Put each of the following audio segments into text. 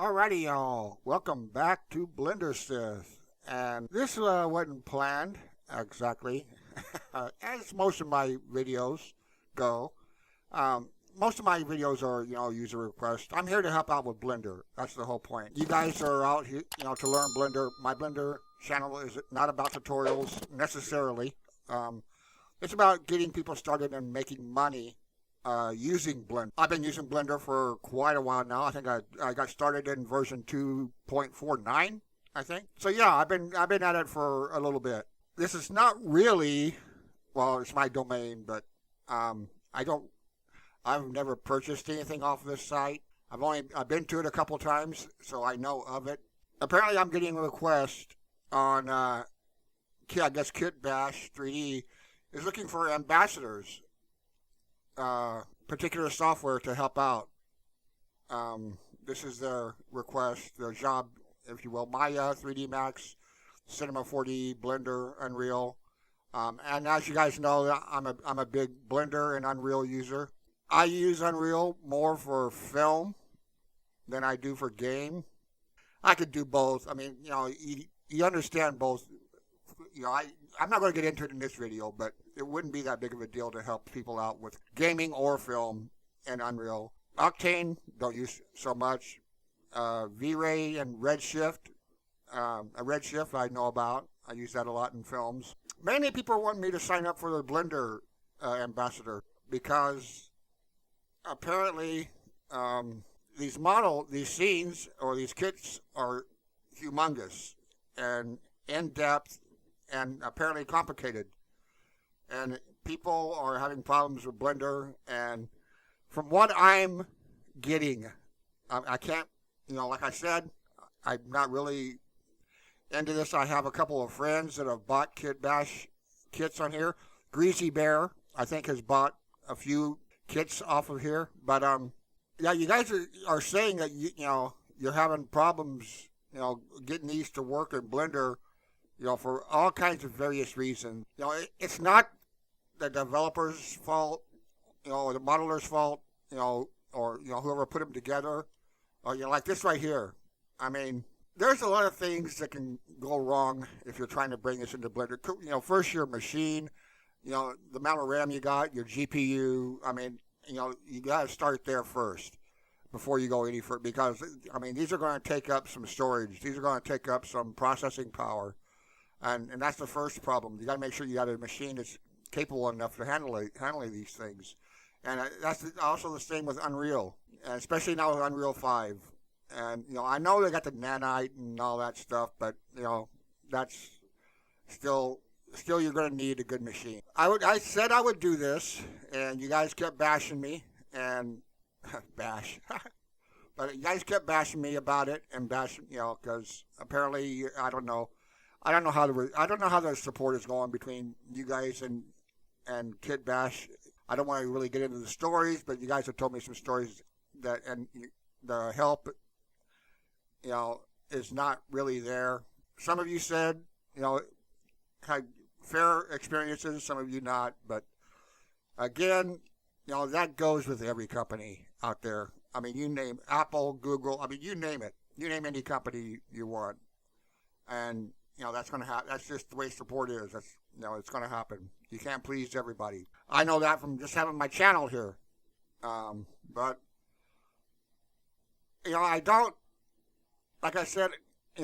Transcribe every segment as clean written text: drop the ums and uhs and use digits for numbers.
Alrighty, y'all. Welcome back to BlenderSith. And this wasn't planned exactly, as most of my videos go. Most of my videos are, user requests. I'm here to help out with Blender. That's the whole point. You guys are out here, to learn Blender. My Blender channel is not about tutorials necessarily. It's about getting people started and making money using Blender. I've been using Blender for quite a while now. I think I got started in version 2.49, I think. So yeah, I've been at it for a little bit. This is not really, well, it's my domain, but I've never purchased anything off this site. I've been to it a couple times, so I know of it. Apparently, I'm getting a request on I guess Kitbash3D is looking for ambassadors. Particular software to help out. This is their request, their job, if you will. Maya, 3D Max, Cinema 4D, Blender, Unreal. And as you guys know, I'm a big Blender and Unreal user. I use Unreal more for film than I do for game. I could do both. I mean, you understand both. I'm not going to get into it in this video, but it wouldn't be that big of a deal to help people out with gaming or film and Unreal. Octane, don't use so much. V-Ray and Redshift. Redshift I know about. I use that a lot in films. Many people want me to sign up for the Blender Ambassador because apparently these scenes or these kits are humongous and in-depth and apparently complicated. And people are having problems with Blender. And from what I'm getting, I can't, like I said, I'm not really into this. I have a couple of friends that have bought Kitbash kits on here. Greasy Bear, I think, has bought a few kits off of here. But, yeah, you guys are saying that, you're having problems, getting these to work in Blender, for all kinds of various reasons. It's not the developer's fault, or the modeler's fault, or whoever put them together, or like this right here. I mean, there's a lot of things that can go wrong if you're trying to bring this into Blender. First your machine, the amount of RAM you got, your GPU. I mean, you got to start there first before you go any further, because I mean these are going to take up some storage. These are going to take up some processing power. And that's the first problem. You got to make sure you got a machine that's capable enough to handle these things. And that's also the same with Unreal, and especially now with Unreal 5. And I know they got the nanite and all that stuff, but that's still you're going to need a good machine. I said I would do this, and you guys kept bashing me and bash. But you guys kept bashing me about it and bashing, because apparently I don't know how the support is going between you guys and Kitbash. I don't want to really get into the stories, but you guys have told me some stories that, and the help, is not really there. Some of you said, had fair experiences, some of you not. But again, that goes with every company out there. I mean, you name Apple, Google. I mean, you name it. You name any company you want, and that's going to happen. That's just the way support is. That's, it's going to happen. You can't please everybody. I know that from just having my channel here. But, I don't, like I said,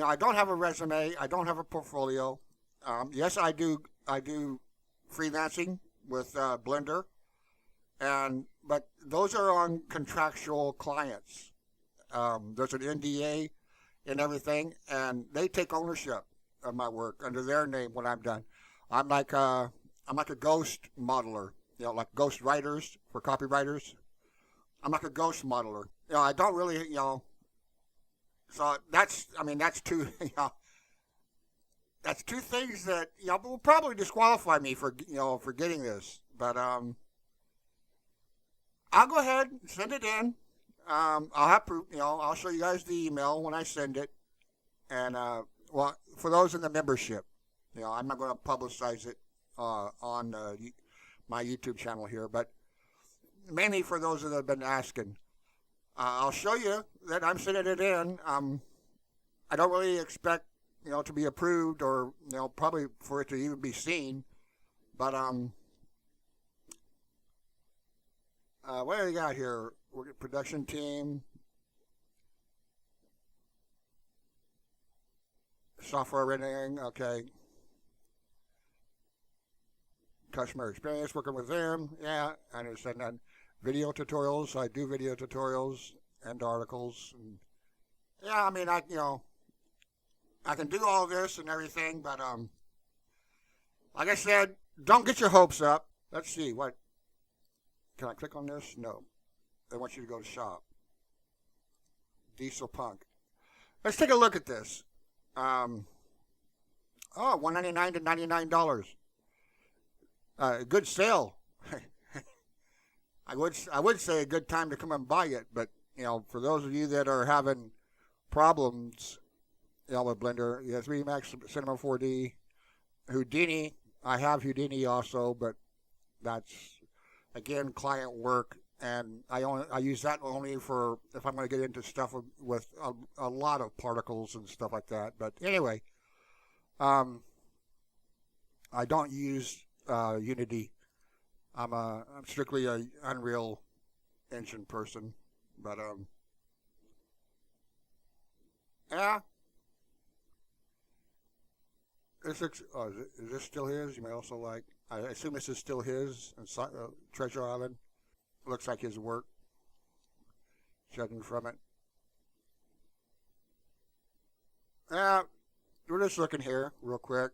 I don't have a resume. I don't have a portfolio. Yes, I do freelancing with Blender. But those are on contractual clients. There's an NDA and everything, and they take ownership of my work under their name when I'm done. I'm like a ghost modeler, like ghost writers for copywriters. I'm like a ghost modeler. I don't really, so that's two, that's two things that, will probably disqualify me for getting this. But, I'll go ahead and send it in. I'll have proof, I'll show you guys the email when I send it. And, well, for those in the membership, I'm not going to publicize it on my YouTube channel here, but mainly for those that have been asking. I'll show you that I'm sending it in. I don't really expect, to be approved or, probably for it to even be seen. But, what do we got here? We're production team. Software rendering, okay. Customer experience, working with them. Yeah, I understand that. Video tutorials, I do video tutorials and articles. And yeah, I mean, I can do all this and everything, but, like I said, don't get your hopes up. Let's see, what, can I click on this? No. They want you to go to shop. Diesel Punk. Let's take a look at this. $199 to $99. Good sale. I would say a good time to come and buy it, but for those of you that are having problems, with Blender, 3D Max, Cinema 4D, Houdini. I have Houdini also, but that's again client work, and I use that only for if I'm going to get into stuff with a lot of particles and stuff like that. But anyway, I don't use Unity. I'm strictly a Unreal Engine person, but yeah. This looks, is this still his? You may also like. I assume this is still his. And Treasure Island looks like his work. Judging from it. Yeah, we're just looking here real quick.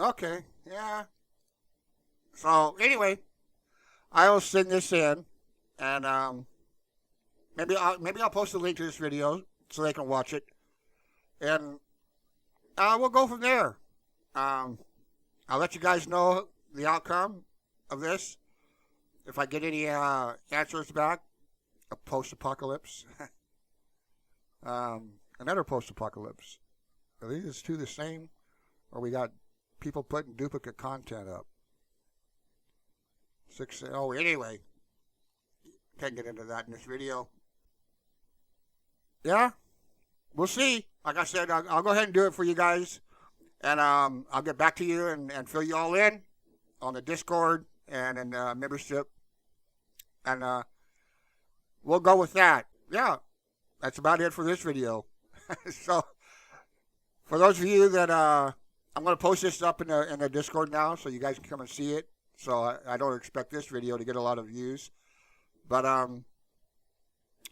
Okay, yeah. So anyway, I will send this in, and maybe I'll post a link to this video so they can watch it, and we'll go from there. I'll let you guys know the outcome of this if I get any answers back. A post-apocalypse, another post-apocalypse. Are these two the same, or we got people putting duplicate content up? Anyway, can't get into that in this video. Yeah, we'll see. Like I said, I'll go ahead and do it for you guys, and I'll get back to you and fill you all in on the Discord and in membership, and we'll go with that. Yeah, that's about it for this video. So, for those of you that I'm going to post this up in the Discord now so you guys can come and see it. So I don't expect this video to get a lot of views. But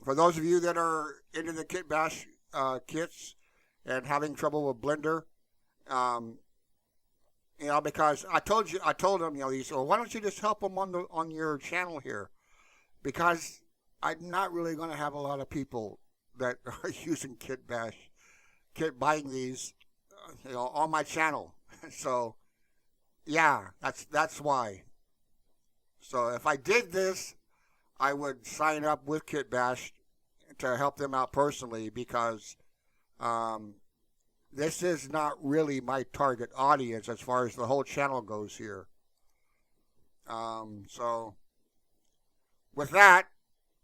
for those of you that are into the Kitbash kits and having trouble with Blender, because I told them, these, well, why don't you just help them on your channel here? Because I'm not really going to have a lot of people that are using Kitbash, buying these, on my channel. So, yeah, that's why. So if I did this, I would sign up with Kitbash to help them out personally, because this is not really my target audience as far as the whole channel goes here. So with that,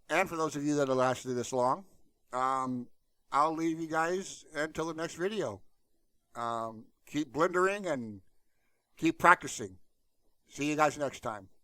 and for those of you that have lasted this long, I'll leave you guys until the next video. Keep blendering and keep practicing. See you guys next time.